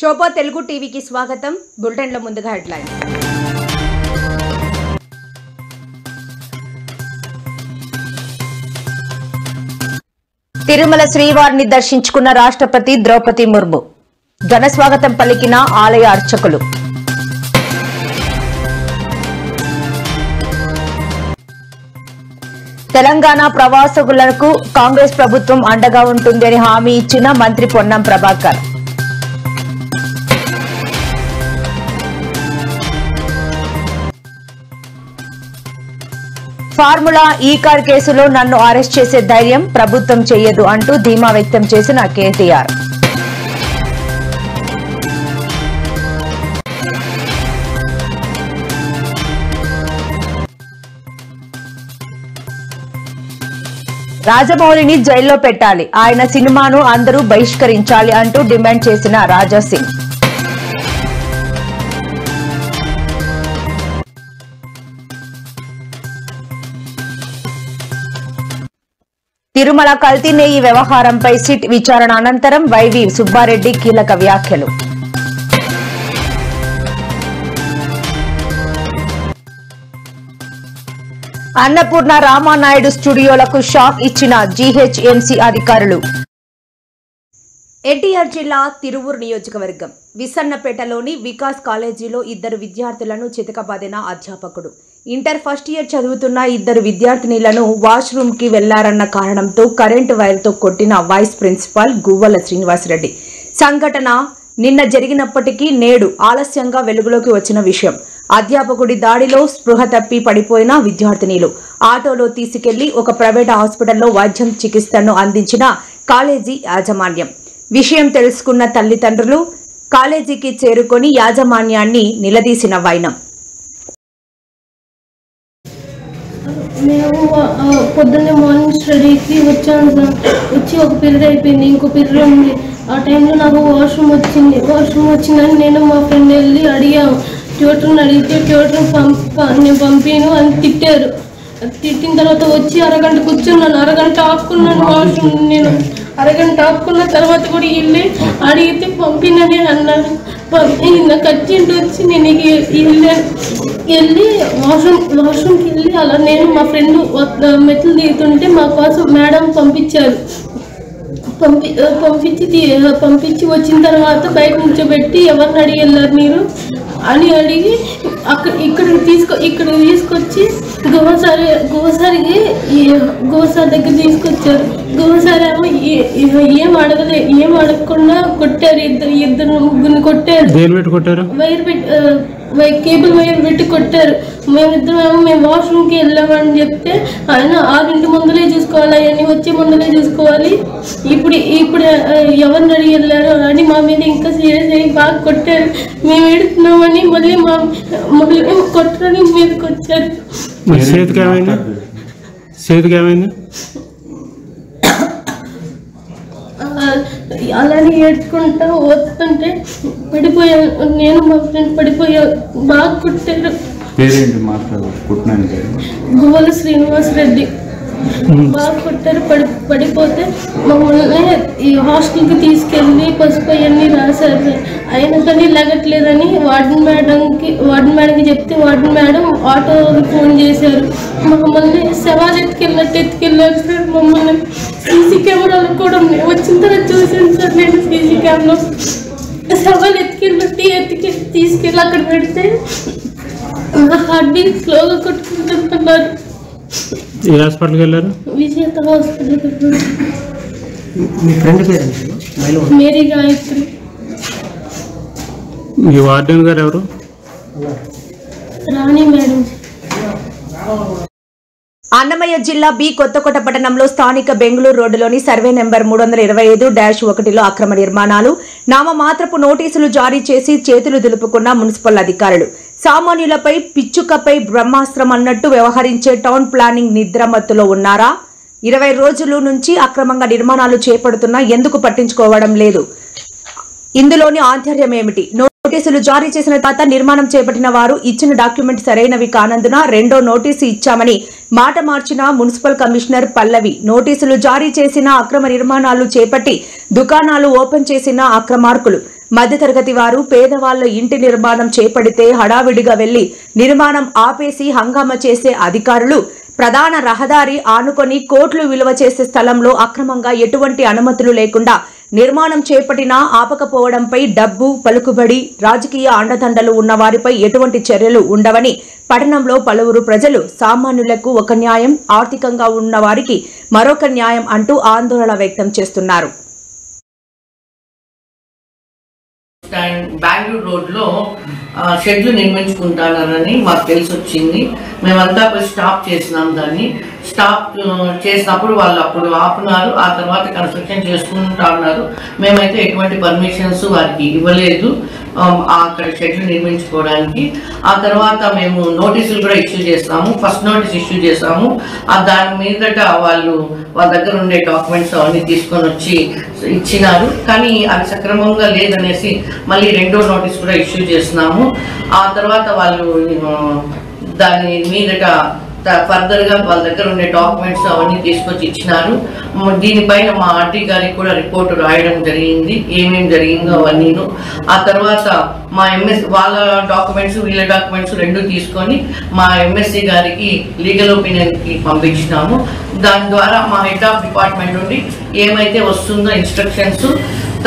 శోభా తెలుగు టీవీకి స్వాగతం. బులెటిన్ల ముందుగా హెడ్లైన్స్. తిరుమల శ్రీవారిని దర్శించుకున్న రాష్ట్రపతి ద్రౌపది ముర్ము. ఘన స్వాగతం పలికిన ఆలయ అర్చకులు. తెలంగాణ ప్రవాసికులకు కాంగ్రెస్ ప్రభుత్వం అండగా ఉంటుందని హామీ ఇచ్చిన మంత్రి పొన్నం ప్రభాకర్. ఫార్ములా ఈ కార్ కేసులో నన్ను అరెస్ట్ చేసే ధైర్యం ప్రభుత్వం చేయదు అంటూ ధీమా వ్యక్తం చేసిన కేటీఆర్. రాజమౌళిని జైల్లో పెట్టాలి, ఆయన సినిమాను అందరూ బహిష్కరించాలి అంటూ డిమాండ్ చేసిన రాజాసింగ్. తిరుమల కల్తీ నెయ్యి వ్యవహారంపై సిట్ విచారణ అనంతరం వైవి సుబ్బారెడ్డి కీలక వ్యాఖ్యలు. అన్నపూర్ణ రామానాయుడు స్టూడియోలకు షాక్ ఇచ్చిన జీహెచ్ఎంసీ అధికారులు. ఎన్టీఆర్ జిల్లా తిరువూరు నియోజకవర్గం విసన్నపేటలోని వికాస్ కాలేజీలో ఇద్దరు విద్యార్థులను చితకబాదిన అధ్యాపకుడు. ఇంటర్ ఫస్ట్ ఇయర్ చదువుతున్న ఇద్దరు విద్యార్థినిలను వాష్రూమ్ కి వెళ్లారన్న కారణంతో కరెంటు వైర్తో కొట్టిన వైస్ ప్రిన్సిపాల్ గువ్వల శ్రీనివాసరెడ్డి. సంఘటన నిన్న జరిగినప్పటికీ నేడు ఆలస్యంగా వెలుగులోకి వచ్చిన విషయం. అధ్యాపకుడి దాడిలో స్పృహ తప్పి పడిపోయిన విద్యార్థినిలు ఆటోలో తీసుకెళ్లి ఒక ప్రైవేట్ హాస్పిటల్లో వైద్యం చికిత్సను అందించిన కాలేజీ యాజమాన్యం. విషయం తెలుసుకున్న తల్లిదండ్రులు కాలేజీకి చేరుకొని యాజమాన్యాన్ని నిలదీసిన వైనం. మేము పొద్దున్నే మార్నింగ్ స్టడీకి వచ్చాను సార్. వచ్చి ఒక పీరియడ్ అయిపోయింది, ఇంకో పీరియడ్ ఉంది. ఆ టైంలో నాకు వాష్రూమ్ వచ్చిందని నేను మా ఫ్రెండ్ వెళ్ళి అడిగాము. ట్యూటర్ని అడిగితే ట్యూటర్ నేను పంపిను అని తిట్టారు. తిట్టిన తర్వాత వచ్చి అరగంట కూర్చున్నాను. అరగంట ఆపుకున్నాను వాష్రూమ్. నేను అరగంట ఆపుకున్న తర్వాత కూడా వెళ్ళి అడిగితే పంపినని అన్నారు. నాకు అర్జెంట్ వచ్చి నేను వెళ్ళి వాష్రూమ్కి వెళ్ళి అలా నేను మా ఫ్రెండ్ మెట్లు దిగుతుంటే మా కోసం మేడం పంపించారు. పంపించి వచ్చిన తర్వాత బయట నుంచోబెట్టి ఎవరిని అడిగి వెళ్ళారు మీరు అని అడిగి ఇక్కడికి తీసుకొచ్చి గోసారి దగ్గర తీసుకొచ్చారు. గోసారి ఏమో ఏం అడగకుండా కొట్టారు. ఇద్దరు ముగ్గురిని కొట్టారు. కేబుల్ వైర్ పెట్టి కొట్టారు. మేము వాష్రూమ్కి వెళ్ళామని చెప్తే ఆయన 6 ముందులే చూసుకోవాలి, అవన్నీ వచ్చే ముందులే చూసుకోవాలి, ఇప్పుడు ఎవరిని అడిగి వెళ్ళారు అని మా మీద ఇంకా సీరియస్ అయ్యి బాగా కొట్టారు. మేము ఎడుతున్నామని మళ్ళీ మేము కొట్టడానికి మీదకి వచ్చారు. అలానే ఏడ్చుకుంటా వస్తుంటే పడిపోయాను. నేను మా ఫ్రెండ్ పడిపోయా. బాగా కొట్టారు. గువ్వల శ్రీనివాసరెడ్డి. బాగా కొట్టారు. పడిపోతే మమ్మల్ని ఈ హాస్టల్కి తీసుకెళ్ళి పసుపు అవన్నీ రాశారు. అయినా కానీ లెగట్లేదని వార్డెన్ మేడంకి చెప్తే వార్డెన్ మేడం ఆటోకి ఫోన్ చేశారు. మమ్మల్ని శవాలు ఎత్తుకెళ్ళారు సార్. మమ్మల్ని సీసీ కెమెరాలు కూడా వచ్చిన తర్వాత చూసాను సార్. నేను సీసీ కెమెరా శవాలు తీసుకెళ్ళి అక్కడ పెడితే హార్ట్ బీట్ స్లోగా కొట్టుకుంటున్నారు. ఏ హాస్పిటల్కి వెళ్ళారు? విజేత హాస్పిటల్కి. మేరీ గాయత్రి. మీ వార్డెన్ గారు ఎవరు? రాణి మేడం. అన్నమయ్య జిల్లా బి కొత్తకోట పట్టణంలో స్థానిక బెంగళూరు రోడ్డులోని సర్వే నెంబర్ 325-1లో అక్రమ నిర్మాణాలు, నామమాత్రపు నోటీసులు జారీ చేసి చేతులు దులుపుకున్న మున్సిపల్ అధికారులు. సామాన్యులపై పిచ్చుకపై బ్రహ్మాస్త్రం అన్నట్టు వ్యవహరించే టౌన్ ప్లానింగ్ నిద్రమత్తులో ఉన్నారా? 20 రోజుల నుంచి అక్రమంగా నిర్మాణాలు చేపడుతున్నా ఎందుకు పట్టించుకోవడం లేదు? ఇందులోని ఆంతర్యం ఏమిటి? నోటీసులు జారీ చేసిన తర్వాత నిర్మాణం చేపట్టిన వారు ఇచ్చిన డాక్యుమెంట్ సరైనవి కానందున రెండో నోటీసు ఇచ్చామని మాట మార్చిన మున్సిపల్ కమిషనర్ పల్లవి. నోటీసులు జారీ చేసిన అక్రమ నిర్మాణాలు చేపట్టి దుకాణాలు ఓపెన్ చేసిన అక్రమార్కులు. మధ్యతరగతి వారు పేదవాళ్ల ఇంటి నిర్మాణం చేపడితే హడావిడిగా వెళ్లి నిర్మాణం ఆపేసి హంగామా చేసే అధికారులు ప్రధాన రహదారి ఆనుకొని కోట్లు విలువ చేసే స్థలంలో అక్రమంగా ఎటువంటి అనుమతులు లేకుండా నిర్మాణం చేపట్టినా ఆపకపోవడంపై డబ్బు పలుకుబడి రాజకీయ అండదండలు ఉన్న వారిపై ఎటువంటి చర్యలు ఉండవని పట్టణంలో పలువురు ప్రజలు సామాన్యులకు ఒక న్యాయం, ఆర్థికంగా ఉన్న వారికి మరొక న్యాయం అంటూ ఆందోళన వ్యక్తం చేస్తున్నారు. బెంగళూరు రోడ్లో షెడ్లు నిర్మించుకుంటానని మాకు తెలిసి వచ్చింది. మేమంతా పోయి స్టాప్ చేసినాం. దాన్ని స్టాప్ చేసినప్పుడు వాళ్ళు అప్పుడు ఆపున్నారు. ఆ తర్వాత కన్స్ట్రక్షన్ చేసుకుంటా ఉన్నారు. మేమైతే ఎటువంటి పర్మిషన్స్ వారికి ఇవ్వలేదు అక్కడ షెడ్లు నిర్మించుకోవడానికి. ఆ తర్వాత మేము నోటీసులు కూడా ఇష్యూ చేస్తాము. ఫస్ట్ నోటీస్ ఇష్యూ చేసాము. దాని మీదట వాళ్ళ దగ్గర ఉండే డాక్యుమెంట్స్ అవన్నీ తీసుకొని వచ్చి ఇచ్చినారు. కానీ అది సక్రమంగా లేదనేసి మళ్ళీ రెండో నోటీస్ కూడా ఇష్యూ చేస్తున్నాము. ఆ తర్వాత వాళ్ళు దాని మీదట ఫర్దర్గా వాళ్ళ దగ్గర ఉండే డాక్యుమెంట్స్ అవన్నీ తీసుకొచ్చి ఇచ్చినారు. దీనిపైన మా ఆర్టీ గారికి కూడా రిపోర్టు రాయడం జరిగింది, ఏమేమి జరిగిందో అవన్నీను. ఆ తర్వాత మా ఎంఎస్ వాళ్ళ డాక్యుమెంట్స్ వీళ్ళ డాక్యుమెంట్స్ రెండు తీసుకొని మా ఎంఎస్సి గారికి లీగల్ ఒపీనియన్కి పంపించినాము. దాని ద్వారా మా హెడ్ ఆఫ్ డిపార్ట్మెంట్ నుండి ఏమైతే వస్తుందో ఇన్స్ట్రక్షన్స్,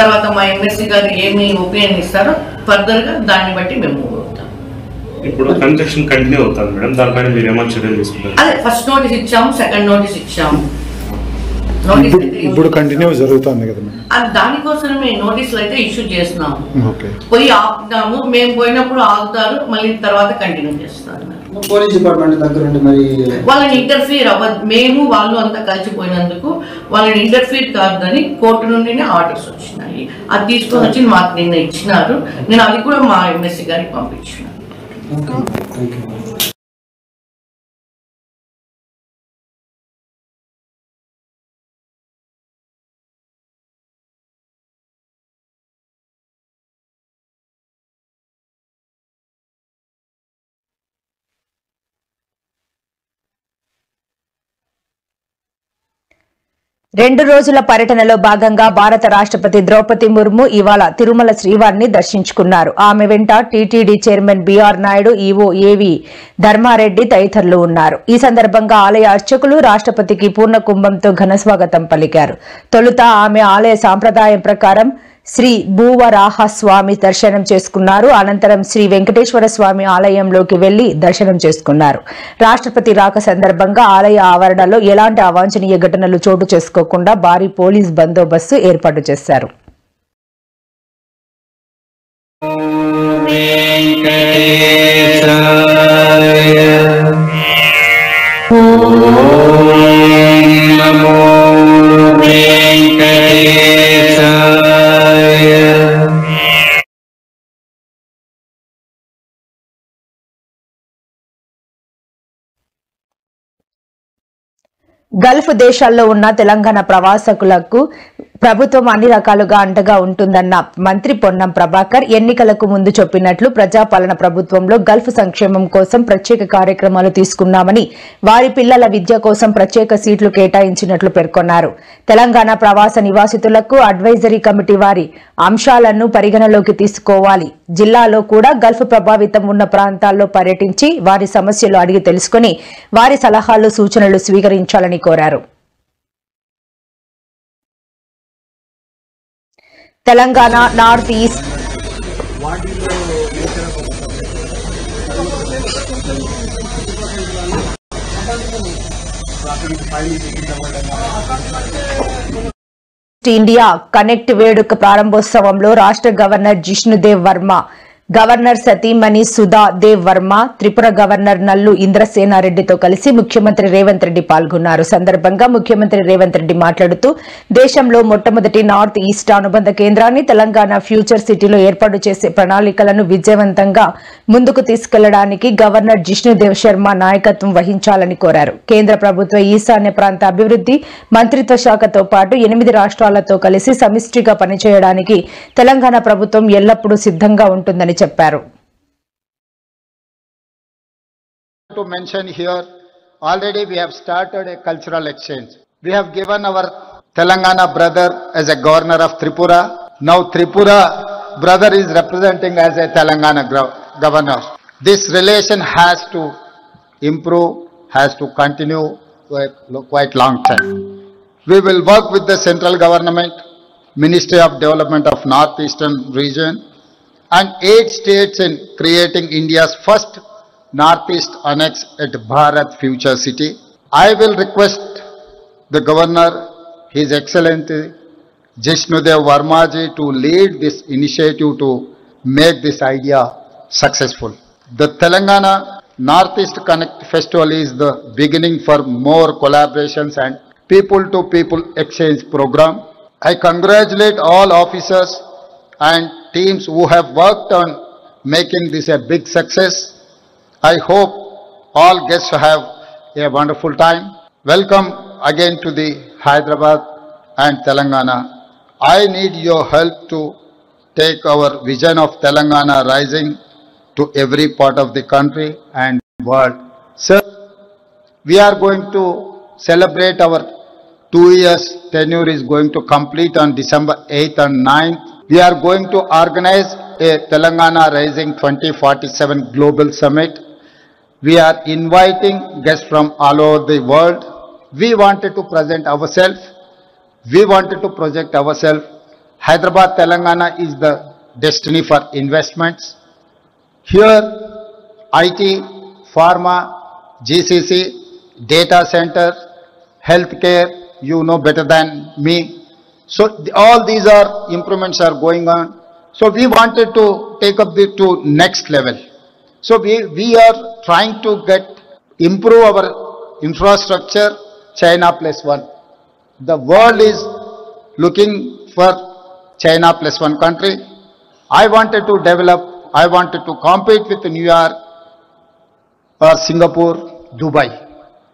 తర్వాత మా ఎంఎస్సి గారు ఏమి ఒపీనియన్ ఇస్తారో ఫర్దర్గా దాన్ని బట్టి మేము ఇప్పుడు కన్స్ట్రక్షన్ కంటిన్యూ అవుతుంది మేడం, దానిపైన మీరు ఏమైనా చర్యలు తీసుకుంటారు? అదే ఫస్ట్ నోటీస్ ఇచ్చాము, సెకండ్ నోటీస్ ఇచ్చాము. ఇప్పుడు కంటిన్యూ జరుగుతుంది కదా మేడం, దానికోసమే నోటీసులు అయితే ఇష్యూ చేస్తున్నాము. పోయి ఆపుతాము, మేము పోయినప్పుడు ఆగుతారు, మళ్ళీ తర్వాత కంటిన్యూ చేస్తారు. పోలీస్ డిపార్ట్మెంట్ దగ్గర ఉండి మరి వాళ్ళని ఇంటర్ఫీర్ అవ్వదు, మేము వాళ్ళు అంతా కలిసిపోయినందుకు వాళ్ళని ఇంటర్ఫీర్ కాదని కోర్టు నుండినే ఆర్డర్స్ వచ్చినాయి. అది తీసుకొని వచ్చి మాకు నిన్న ఇచ్చినారు. నేను అది కూడా మా ఎంఎస్సి గారికి పంపించినాను. రెండు రోజుల పర్యటనలో భాగంగా భారత రాష్ట్రపతి ద్రౌపది ముర్ము ఇవాళ తిరుమల శ్రీవారిని దర్శించుకున్నారు. ఆమె వెంట TTD chairman BR Naidu, EO AV Dharmareddy తదితరులు ఉన్నారు. ఈ సందర్భంగా ఆలయ అర్చకులు రాష్ట్రపతికి పూర్ణ కుంభంతో ఘనస్వాగతం పలికారు. తొలుత ఆమె ఆలయ సాంప్రదాయం ప్రకారం శ్రీ భూవరాహ స్వామి దర్శనం చేసుకున్నారు. అనంతరం శ్రీ వెంకటేశ్వర స్వామి ఆలయంలోకి వెళ్లి దర్శనం చేసుకున్నారు. రాష్ట్రపతి రాక సందర్భంగా ఆలయ ఆవరణలో ఎలాంటి అవాంఛనీయ ఘటనలు చోటు చేసుకోకుండా భారీ పోలీస్ బందోబస్తు ఏర్పాటు చేశారు. గల్ఫ్ దేశాల్లో ఉన్న తెలంగాణ ప్రవాసకులకు ప్రభుత్వం అన్ని రకాలుగా అండగా ఉంటుందన్న మంత్రి పొన్నం ప్రభాకర్ ఎన్నికలకు ముందు చెప్పినట్లు ప్రజాపాలన ప్రభుత్వంలో గల్ఫ్ సంక్షేమం కోసం ప్రత్యేక కార్యక్రమాలు తీసుకున్నామని, వారి పిల్లల విద్య కోసం ప్రత్యేక సీట్లు కేటాయించినట్లు పేర్కొన్నారు. తెలంగాణ ప్రవాస నివాసితులకు అడ్వైజరీ కమిటీ వారి అంశాలను పరిగణలోకి తీసుకోవాలి. జిల్లాలో కూడా గల్ఫ్ ప్రభావితం ఉన్న ప్రాంతాల్లో పర్యటించి వారి సమస్యలు అడిగి తెలుసుకుని వారి సలహాలు సూచనలు స్వీకరించాలని కోరారు. Telangana north east India connect వేడుక ప్రారంభోత్సవంలో రాష్ట్ర గవర్నర్ జిష్ణుదేవ్ వర్మ, గవర్నర్ సతీమణి సుధా దేవ్ వర్మ, త్రిపుర గవర్నర్ నల్లు ఇంద్రసేనారెడ్డితో కలిసి ముఖ్యమంత్రి రేవంత్ రెడ్డి పాల్గొన్నారు. సందర్భంగా ముఖ్యమంత్రి రేవంత్ రెడ్డి మాట్లాడుతూ దేశంలో మొట్టమొదటి నార్త్ ఈస్ట్ అనుబంధ కేంద్రాన్ని తెలంగాణ ఫ్యూచర్ సిటీలో ఏర్పాటు చేసే ప్రణాళికలను విజయవంతంగా ముందుకు తీసుకెళ్లడానికి గవర్నర్ జిష్ణుదేవ్ శర్మ నాయకత్వం వహించాలని కోరారు. కేంద్ర ప్రభుత్వ ఈశాన్య ప్రాంత అభివృద్ధి మంత్రిత్వ శాఖతో పాటు 8 రాష్ట్రాలతో కలిసి సమిష్టిగా పనిచేయడానికి తెలంగాణ ప్రభుత్వం ఎల్లప్పుడూ సిద్ధంగా ఉంటుందని చెప్పారు. To mention here, already we have started a cultural exchange. We have given our Telangana brother as a governor of Tripura. Now Tripura brother is representing as a Telangana governor. This relation has to improve, has to continue for a quite long time. We will work with the central government, Ministry of Development of Northeastern region, and 8 states in creating India's first Northeast Annex at Bharat Future City. I will request the Governor, His Excellency Jishnudev Varmaji, to lead this initiative to make this idea successful. The Telangana Northeast Connect Festival is the beginning for more collaborations and people-to-people exchange program. I congratulate all officers and teams who have worked on making this a big success. I hope all guests have a wonderful time. Welcome again to the Hyderabad and Telangana. I need your help to take our vision of Telangana rising to every part of the country and world. Sir, we are going to celebrate our 2 years tenure is going to complete on December 8th and 9th. We are going to organize a Telangana Rising 2047 Global Summit. We are inviting guests from all over the world. We wanted to present ourselves. We wanted to project ourselves. Hyderabad, Telangana is the destiny for investments. Here, IT, pharma, GCC, data center, healthcare, you know better than me. So all these are improvements are going on. So we wanted to take up the to next level. So we are trying to improve our infrastructure, China plus one. The world is looking for China plus one country. I wanted to develop, I wanted to compete with New York or Singapore, Dubai.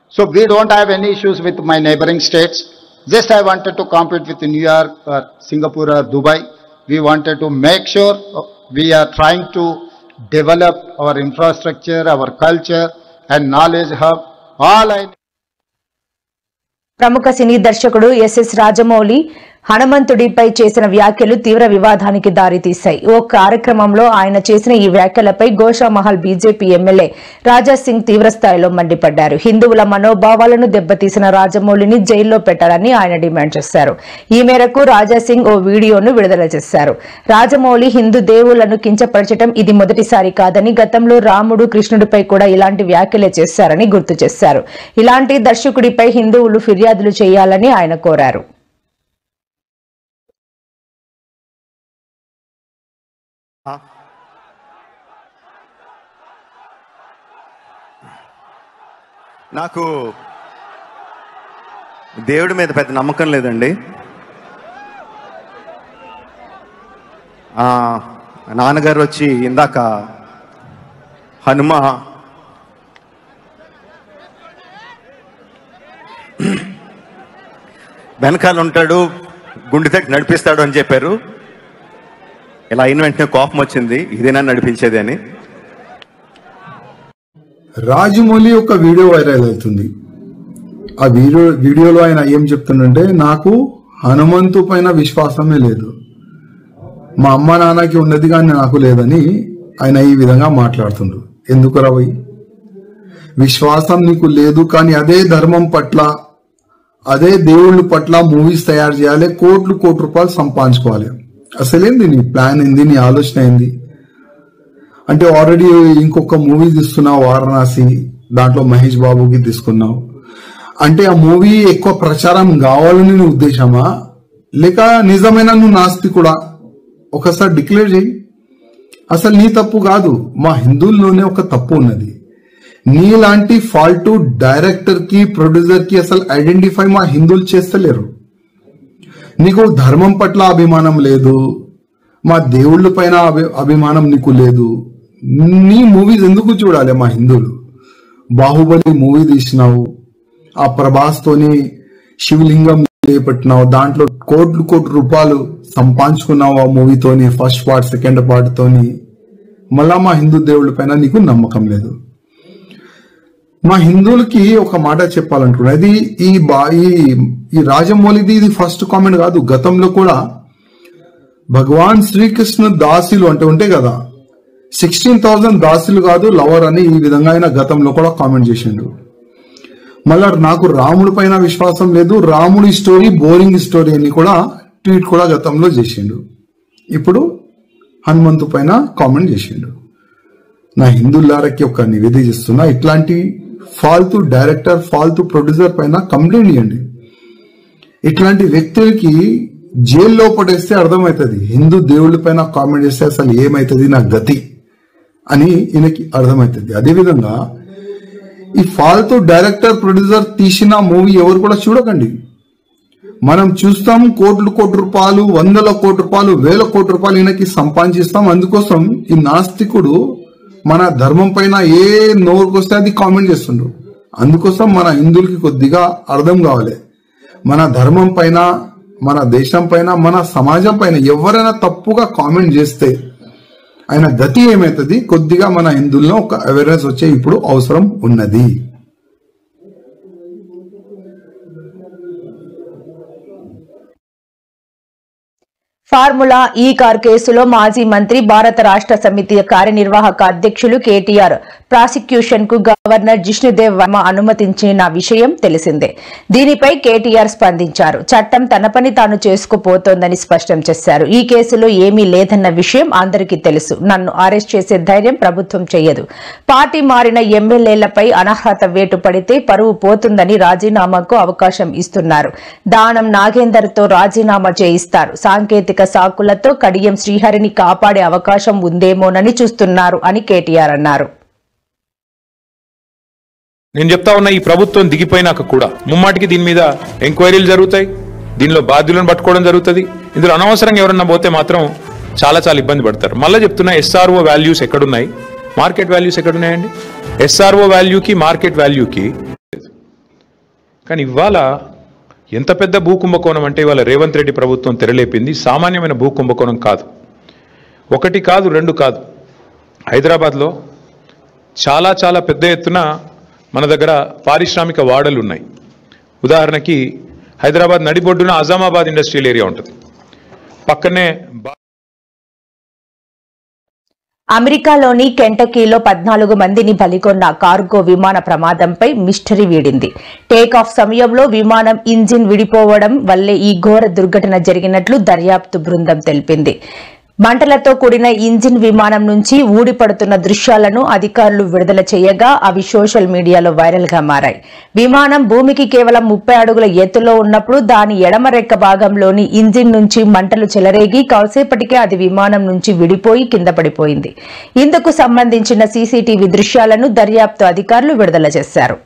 So we don't have any issues with my neighboring states. Just I wanted to compete with New York or Singapore or Dubai. We wanted to make sure we are trying to develop our infrastructure, our culture and knowledge hub. All I ప్రముఖ సినీ దర్శకుడు SS Rajamouli హనుమంతుడిపై చేసిన వ్యాఖ్యలు తీవ్ర వివాదానికి దారితీశాయి. ఓ కార్యక్రమంలో ఆయన చేసిన ఈ వ్యాఖ్యలపై గోషామహల్ బీజేపీ ఎమ్మెల్యే రాజా సింగ్ తీవ్రస్థాయిలో మండిపడ్డారు. హిందువుల మనోభావాలను దెబ్బతీసిన రాజమౌళిని జైల్లో పెట్టాలని ఆయన డిమాండ్ చేశారు. ఈ మేరకు రాజా సింగ్ ఓ వీడియోను విడుదల చేశారు. రాజమౌళి హిందూ దేవుళ్లను కించపరచడం ఇది మొదటిసారి కాదని, గతంలో రాముడు కృష్ణుడిపై కూడా ఇలాంటి వ్యాఖ్యలే చేశారని గుర్తు చేశారు. ఇలాంటి దర్శకుడిపై హిందువులు ఫిర్యాదులు చేయాలని ఆయన కోరారు. నాకు దేవుడి మీద పెద్ద నమ్మకం లేదండి. నాన్నగారు వచ్చి ఇందాక హనుమ వెనకాల ఉంటాడు, గుండె తట్టి నడిపిస్తాడు అని చెప్పారు. ఇలా అయిన వెంటనే కోపం వచ్చింది, ఇదేనా నడిపించేది అని. రాజమౌళి ఒక వీడియో వైరల్ అవుతుంది. ఆ వీడియోలో ఆయన ఏం చెప్తుందంటే, నాకు హనుమంతు పైన విశ్వాసమే లేదు, మా అమ్మ నాన్నకి ఉన్నది కానీ నాకు లేదని ఆయన ఈ విధంగా మాట్లాడుతుండ్రు. ఎందుకు రవి? విశ్వాసం నీకు లేదు కానీ అదే ధర్మం పట్ల, అదే దేవుళ్ళ పట్ల మూవీస్ తయారు చేయాలి, కోట్ల రూపాయలు సంపాదించుకోవాలి. అసలేంది నీ ప్లాన్ ఏంది, నీ ఆలోచన ఏంది? అంటే ఆల్రెడీ ఇంకొక మూవీ తీస్తున్నావు వారణాసి, దాంట్లో మహేష్ బాబుకి తీసుకున్నావు. అంటే ఆ మూవీ ఎక్కువ ప్రచారం కావాలని నీ ఉద్దేశమా, లేక నిజమైన నువ్వు నాస్తికుడా? ఒకసారి డిక్లేర్ చేయి. అసలు నీ తప్పు కాదు, మా హిందువుల్లోనే ఒక తప్పు ఉన్నది. నీలాంటి ఫాల్ట్ డైరెక్టర్ కి, ప్రొడ్యూసర్ కి అసలు ఐడెంటిఫై మా హిందువులు చేస్తలేరు. నీకు ధర్మం పట్ల అభిమానం లేదు, మా దేవుళ్ళ పైన అభిమానం నీకు లేదు. నీ మూవీస్ ఎందుకు చూడాలి మా హిందువులు? బాహుబలి మూవీ తీసినావు, ఆ ప్రభాస్ తోని శివలింగం చేపట్టినావు, దాంట్లో కోట్ల రూపాయలు సంపాదించుకున్నావు ఆ మూవీతోని, ఫస్ట్ పార్ట్ సెకండ్ పార్ట్ తోని. మళ్ళా మా హిందూ దేవుళ్ళ పైన నీకు నమ్మకం లేదు. మా హిందువులకి ఒక మాట చెప్పాలనుకున్నా, ఇది ఈ రాజమౌళిది ఇది ఫస్ట్ కామెంట్ కాదు. గతంలో కూడా భగవాన్ శ్రీకృష్ణ దాసులు అంటే ఉంటాయి కదా, 16,000 దాసులు కాదు లవర్ అని ఈ విధంగా ఆయన గతంలో కూడా కామెంట్ చేసిండు. మళ్ళా నాకు రాముడి పైన విశ్వాసం లేదు, రాముడి స్టోరీ బోరింగ్ స్టోరీ అని కూడా ట్వీట్ కూడా గతంలో చేసిండు. ఇప్పుడు హనుమంతు పైన కామెంట్ చేసిండు. నా హిందువులారకి ఒక నివేదిక చేస్తున్నా, ఇట్లాంటి ఫాల్తూ డైరెక్టర్ ఫాల్తూ ప్రొడ్యూసర్ పైన కంప్లైంట్ ఇవ్వండి. ఇట్లాంటి వ్యక్తులకి జైల్లో పడేస్తే అర్థమవుతుంది, హిందూ దేవుళ్ళ పైన కామెంట్ చేస్తే అసలు ఏమవుతుంది నా గతి అని ఈయనకి అర్థమవుతుంది. అదేవిధంగా ఈ ఫాల్తూ డైరెక్టర్ ప్రొడ్యూసర్ తీసిన మూవీ ఎవరు కూడా చూడకండి. మనం చూస్తాం కోట్ల రూపాయలు, 100 కోట్ల రూపాయలు, 1000 కోట్ల రూపాయలు ఈయనకి సంపాదించిస్తాం. అందుకోసం ఈ నాస్తికుడు మన ధర్మం పైన ఏ నోరుకొస్తే అది కామెంట్ చేస్తుండ్రు. అందుకోసం మన హిందువులకి కొద్దిగా అర్థం కావాలి, మన ధర్మం పైన, మన దేశం పైన, మన సమాజం పైన ఎవరైనా తప్పుగా కామెంట్ చేస్తే ఆయన గతి ఏమవుతుంది, కొద్దిగా మన హిందువుల్లో ఒక అవేర్నెస్ వచ్చే ఇప్పుడు అవసరం ఉన్నది. ఫార్ములా ఈ కార్ కేసులో మాజీ మంత్రి, భారత రాష్ట్ర సమితి కార్యనిర్వాహక అధ్యక్షులు కేటీఆర్ ప్రాసిక్యూషన్ కు గవర్నర్ జిష్ణుదేవ్ వర్మ అనుమతించిన విషయం తెలిసిందే. దీనిపై కేటీఆర్ స్పందించారు. చట్టం తన పని తాను చేసుకుపోతోందని స్పష్టం చేశారు. ఈ కేసులో ఏమీ లేదన్న విషయం అందరికీ తెలుసు. నన్ను అరెస్ట్ చేసే ధైర్యం ప్రభుత్వం చేయదు. పార్టీ మారిన ఎమ్మెల్యేలపై అనర్హత వేటు పడితే పరువు పోతుందని రాజీనామాకు అవకాశం ఇస్తున్నారు. దానం నాగేందర్ తో రాజీనామా చేయిస్తారు. సాంకేతిక సాకులతో కడియం శ్రీహరిని కాపాడే అవకాశం ఉందేమోనని చూస్తున్నారు అని కేటీఆర్ అన్నారు. నేను చెప్తా ఉన్నా, ఈ ప్రభుత్వం దిగిపోయినాక కూడా ముమ్మాటికి దీని మీద ఎంక్వైరీలు జరుగుతాయి, దీనిలో బాధ్యులను పట్టుకోవడం జరుగుతుంది. ఇందులో అనవసరంగా ఎవరన్నా పోతే మాత్రం చాలా ఇబ్బంది పడతారు. మళ్ళీ చెప్తున్నా, ఎస్ఆర్ఓ వాల్యూస్ ఎక్కడున్నాయి, మార్కెట్ వాల్యూస్ ఎక్కడున్నాయండి? ఎస్ఆర్ఓ వాల్యూకి మార్కెట్ వాల్యూకి. కానీ ఇవాళ ఎంత పెద్ద భూ కుంభకోణం అంటే ఇవాళ రేవంత్ రెడ్డి ప్రభుత్వం తెరలేపింది. సామాన్యమైన భూ కుంభకోణం కాదు. 1 కాదు 2 కాదు. హైదరాబాద్లో చాలా పెద్ద ఎత్తున మన దగ్గర పారిశ్రామిక వాడలు ఉన్నాయి. ఉదాహరణకి హైదరాబాద్ నడిబొడ్డున అజామాబాద్ ఇండస్ట్రియల్ ఏరియా ఉంటుంది, పక్కనే అమెరికాలోని కెంటకీలో 14 మందిని బలికొన్న కార్గో విమాన ప్రమాదంపై మిస్టరీ వీడింది. టేకాఫ్ సమయంలో విమానం ఇంజిన్ విడిపోవడం వల్లే ఈ ఘోర దుర్ఘటన జరిగినట్లు దర్యాప్తు బృందం తెలిపింది. మంటలతో కూడిన ఇంజిన్ విమానం నుంచి ఊడిపడుతున్న దృశ్యాలను అధికారులు విడుదల చేయగా అవి సోషల్ మీడియాలో వైరల్ గా మారాయి. విమానం భూమికి కేవలం 30 అడుగుల ఎత్తులో ఉన్నప్పుడు దాని ఎడమ రెక్క భాగంలోని ఇంజిన్ నుంచి మంటలు చెలరేగి కాసేపటికే అది విమానం నుంచి విడిపోయి కింద పడిపోయింది. ఇందుకు సంబంధించిన సీసీటీవీ దృశ్యాలను దర్యాప్తు అధికారులు విడుదల చేశారు.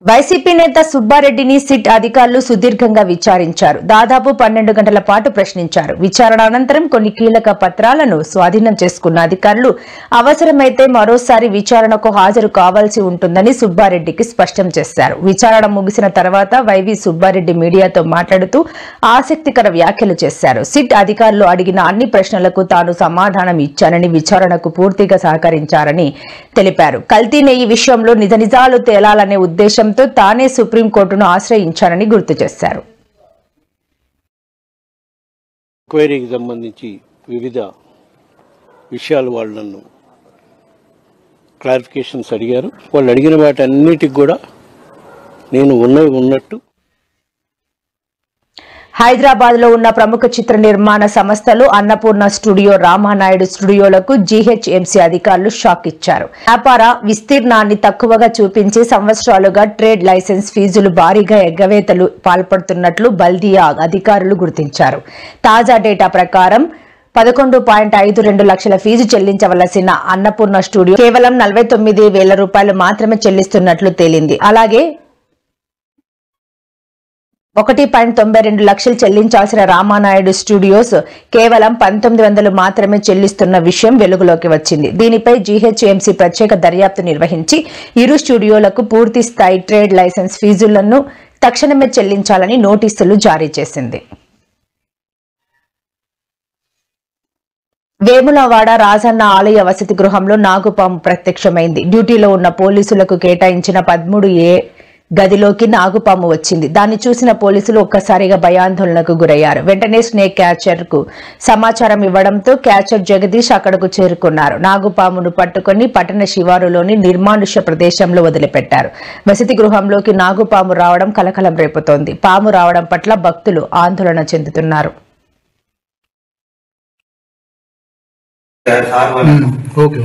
వైసీపీ నేత సుబ్బారెడ్డిని సిట్ అధికారులు సుదీర్ఘంగా విచారించారు. దాదాపు 12 గంటల పాటు ప్రశ్నించారు. విచారణ అనంతరం కొన్ని కీలక పత్రాలను స్వాధీనం చేసుకున్న అధికారులు అవసరమైతే మరోసారి విచారణకు హాజరు కావాల్సి ఉంటుందని సుబ్బారెడ్డికి స్పష్టం చేశారు. విచారణ ముగిసిన తర్వాత వైవి సుబ్బారెడ్డి మీడియాతో మాట్లాడుతూ ఆసక్తికర వ్యాఖ్యలు చేశారు. సిట్ అధికారులు అడిగిన అన్ని ప్రశ్నలకు తాను సమాధానం ఇచ్చానని, విచారణకు పూర్తిగా సహకరించారని తెలిపారు. కల్తీ నెయ్యి విషయంలో నిజాలు తేలాలనే ఉద్దేశం తానే సుప్రీంకోర్టును ఆశ్రయించారని గుర్తు చేశారు. ఎంక్వైరీకి సంబంధించి వివిధ విషయాలు వాళ్ళు నన్ను క్లారిఫికేషన్స్ అడిగారు. వాళ్ళు అడిగిన వాటి అన్నిటికి కూడా నేను ఉన్నట్టు. హైదరాబాద్ లో ఉన్న ప్రముఖ చిత్ర నిర్మాణ సంస్థలు అన్నపూర్ణ స్టూడియో, రామానాయుడు స్టూడియోలకు జీహెచ్ఎంసీ అధికారులు షాక్ ఇచ్చారు. వ్యాపార విస్తీర్ణాన్ని తక్కువగా చూపించి సంవత్సరాలుగా ట్రేడ్ లైసెన్స్ ఫీజులు భారీగా ఎగవేతలు పాల్పడుతున్నట్లు బల్దియా అధికారులు గుర్తించారు. తాజా డేటా ప్రకారం 11.52 లక్షల ఫీజు చెల్లించవలసిన అన్నపూర్ణ స్టూడియో కేవలం 49,000 రూపాయలు మాత్రమే చెల్లిస్తున్నట్లు తేలింది. అలాగే 1.92 లక్షలు చెల్లించాల్సిన రామానాయుడు స్టూడియోస్ కేవలం 1900 మాత్రమే చెల్లిస్తున్న విషయం వెలుగులోకి వచ్చింది. దీనిపై జీహెచ్ఎంసీ ప్రత్యేక దర్యాప్తు నిర్వహించి ఇరు స్టూడియోలకు పూర్తి స్థాయి ట్రేడ్ లైసెన్స్ ఫీజులను తక్షణమే చెల్లించాలని నోటీసులు జారీ చేసింది. వేములవాడ రాజన్న ఆలయ వసతి గృహంలో నాగుపాము ప్రత్యక్షమైంది. డ్యూటీలో ఉన్న పోలీసులకు కేటాయించిన 13A గదిలోకి నాగుపాము వచ్చింది. దాన్ని చూసిన పోలీసులు ఒక్కసారిగా భయాందోళనకు గురయ్యారు. వెంటనే స్నేక్ క్యాచర్ కు సమాచారం ఇవ్వడంతో క్యాచర్ జగదీష్ అక్కడకు చేరుకున్నారు. నాగుపామును పట్టుకుని పట్టణ శివారులోని నిర్మానుష్య ప్రదేశంలో వదిలిపెట్టారు. వసతి గృహంలోకి నాగుపాము రావడం కలకలం రేపుతోంది. పాము రావడం పట్ల భక్తులు ఆందోళన చెందుతున్నారు. ఓకే